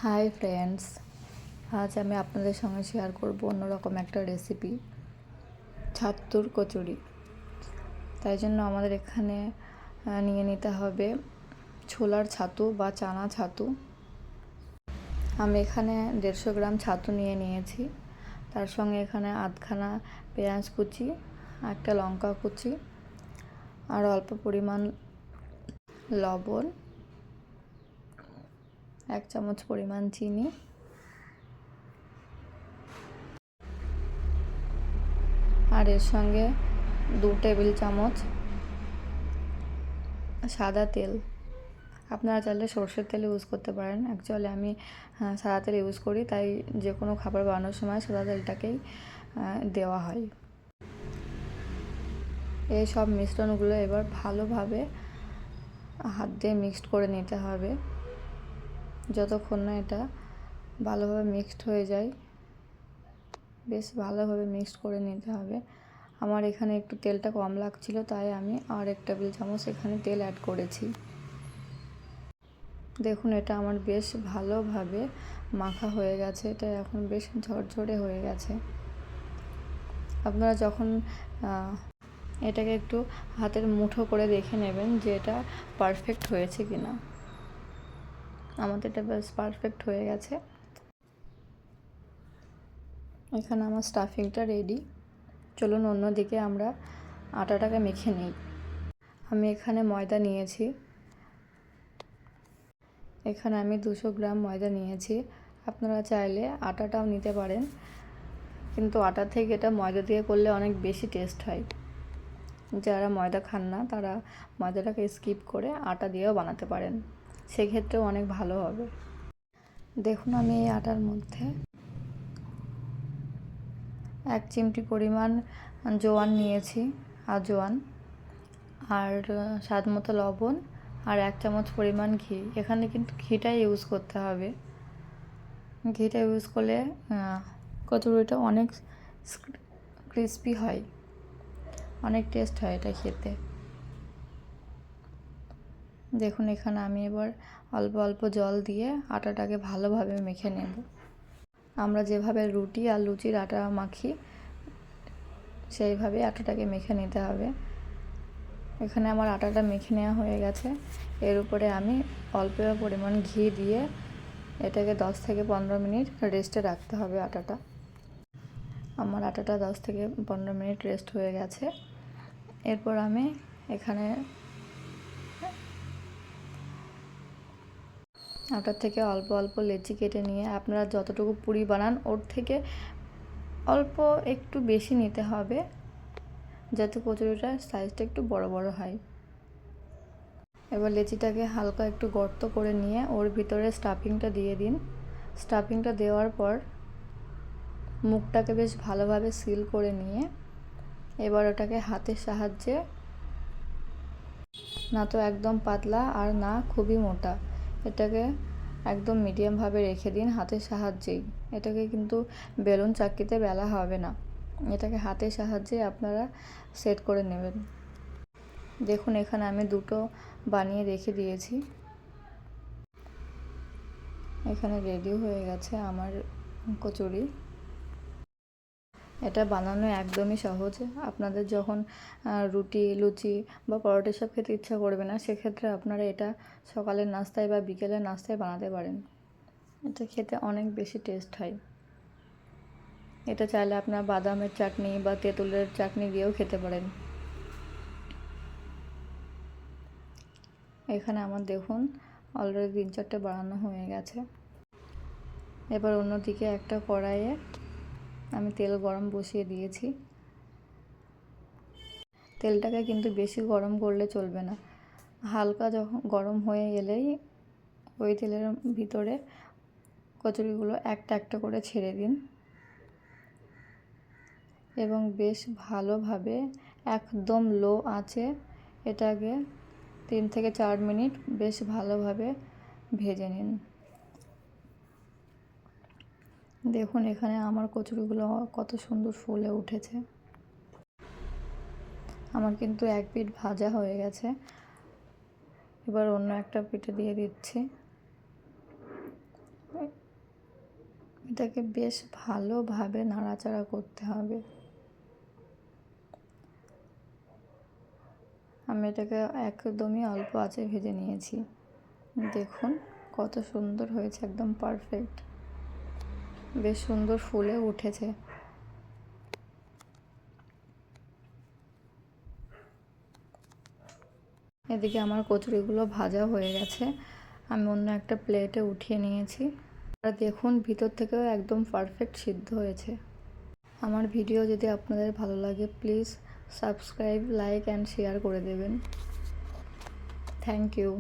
Hi friends, আজ আমি আপনাদের সঙ্গে শেয়ার করব অন্যরকম একটা রেসিপি, ছাতুর কচুরি। তাই জন্য আমাদের এখানে নিয়ে নিতে হবে ছোলার ছাতু বা চানা ছাতু। আমি এখানে 150 গ্রাম ছাতু নিয়ে নিয়েছি। তার সঙ্গে এখানে আধখানা পেঁয়াজ কুচি, একটা লঙ্কা কুচি, আর অল্প পরিমাণ লবণ, 1 চামচ পরিমাণ চিনি, আর এর সঙ্গে 2 টেবিল চামচ সাদা তেল। আপনারা চাইলে সর্ষের তেল ইউজ করতে পারেন। অ্যাকচুয়ালি আমি সাদা তেল ইউজ করি, তাই যে কোনো খাবার বানানোর সময় সাদা তেলটাকেই দেওয়া হয়। এই সব মিশ্রণগুলো এবার ভালোভাবে হাত দিয়ে মিক্সড করে নিতে হবে। যতক্ষণ না এটা ভালোভাবে মিক্সড হয়ে যায়, বেশ ভালোভাবে মিক্সড করে নিতে হবে। আমার এখানে একটু তেলটা কম লাগছিল, তাই আমি আর 1 টেবিল চামচ এখানে তেল অ্যাড করেছি। দেখুন, এটা আমার বেশ ভালোভাবে মাখা হয়ে গেছে। এটা এখন বেশ ঝরঝরে হয়ে গেছে। আপনারা যখন এটাকে একটু হাতের মুঠো করে দেখে নেবেন যে এটা পারফেক্ট হয়েছে কিনা। আমাদের এটা বেশ পারফেক্ট হয়ে গেছে। এখানে আমার স্টাফিংটা রেডি। চলুন অন্যদিকে আমরা আটাটাকে মেখে নিই। আমি এখানে ময়দা নিয়েছি। এখানে আমি 200 গ্রাম ময়দা নিয়েছি। আপনারা চাইলে আটাটাও নিতে পারেন, কিন্তু আটা থেকে এটা ময়দা দিয়ে করলে অনেক বেশি টেস্ট হয়। যারা ময়দা খান না তারা ময়দাটাকে স্কিপ করে আটা দিয়েও বানাতে পারেন, সেক্ষেত্রেও অনেক ভালো হবে। দেখুন, আমি এই আটার মধ্যে 1 চিমটি পরিমাণ জোয়ান নিয়েছি, আজওয়ান, আর স্বাদ মতো লবণ, আর 1 চামচ পরিমাণ ঘি। এখানে কিন্তু ঘিটাই ইউজ করতে হবে। ঘিটা ইউজ করলে কচুরিটা অনেক ক্রিস্পি হয়, অনেক টেস্ট হয় এটা খেতে। দেখুন, এখানে আমি এবার অল্প অল্প জল দিয়ে আটাটাকে ভালোভাবে মেখে নেব। আমরা যেভাবে রুটি আর লুচির আটা মাখি, সেইভাবে আটাটাকে মেখে নিতে হবে। এখানে আমার আটাটা মেখে নেওয়া হয়ে গেছে। এর উপরে আমি অল্প পরিমাণ ঘি দিয়ে এটাকে 10 থেকে 15 মিনিট রেস্টে রাখতে হবে আটাটা। আমার আটাটা 10 থেকে 15 মিনিট রেস্ট হয়ে গেছে। এরপর আমি এখানে আটার থেকে অল্প অল্প লেচি কেটে নিয়ে, আপনারা যতটুকু পুরি বানান ওর থেকে অল্প একটু বেশি নিতে হবে, যাতে কচুরিটার সাইজটা একটু বড় বড় হয়। এবার লেচিটাকে হালকা একটু গর্ত করে নিয়ে ওর ভিতরে স্টাফিংটা দিয়ে দিন। স্টাফিংটা দেওয়ার পর মুখটাকে বেশ ভালোভাবে সিল করে নিয়ে এবার ওটাকে হাতের সাহায্যে, না তো একদম পাতলা আর না খুবই মোটা, এটাকে একদম মিডিয়ামভাবে রেখে দিন হাতের সাহায্যেই। এটাকে কিন্তু বেলুন চাক্কিতে বেলা হবে না, এটাকে হাতের সাহায্যে আপনারা সেট করে নেবেন। দেখুন, এখানে আমি 2টো বানিয়ে রেখে দিয়েছি। এখানে রেডি হয়ে গেছে আমার কচুরি। এটা বানানো একদমই সহজ। আপনাদের যখন রুটি, লুচি বা পরোটা সব খেতে ইচ্ছা করবে না, সেক্ষেত্রে আপনারা এটা সকালের নাস্তায় বা বিকেলের নাস্তায় বানাতে পারেন। এটা খেতে অনেক বেশি টেস্ট হয়। এটা চাইলে আপনার বাদামের চাটনি বা তেঁতুলের চাটনি দিয়েও খেতে পারেন। এখানে আমার দেখুন অলরেডি 3-4টে বানানো হয়ে গেছে। এবার অন্যদিকে একটা কড়াইয়ে আমি তেল গরম বসিয়ে দিয়েছি। তেলটাকে কিন্তু বেশি গরম করলে চলবে না, হালকা যখন গরম হয়ে এলেই ওই তেলের ভিতরে কচুরিগুলো একটা একটা করে ছেড়ে দিন এবং বেশ ভালোভাবে একদম লো আঁচে এটাকে 3 থেকে 4 মিনিট বেশ ভালোভাবে ভেজে নিন। দেখুন, এখানে আমার কচুরিগুলো কত সুন্দর ফুলে উঠেছে। আমার কিন্তু এক পিঠ ভাজা হয়ে গেছে। এবার অন্য একটা পিঠে দিয়ে দিচ্ছি। এটাকে বেশ ভালোভাবে নাড়াচাড়া করতে হবে। আমি এটাকে একদমই অল্প আঁচে ভেজে নিয়েছি। দেখুন কত সুন্দর হয়েছে, একদম পারফেক্ট, বেশ সুন্দর ফুলে উঠেছে। এদিকে আমার কচুরিগুলো ভাজা হয়ে গেছে, আমি অন্য একটা প্লেটে উঠিয়ে নিয়েছি। আর দেখুন ভিতর থেকেও একদম পারফেক্ট সিদ্ধ হয়েছে। আমার ভিডিও যদি আপনাদের ভালো লাগে please subscribe, like and share করে দেবেন। Thank you.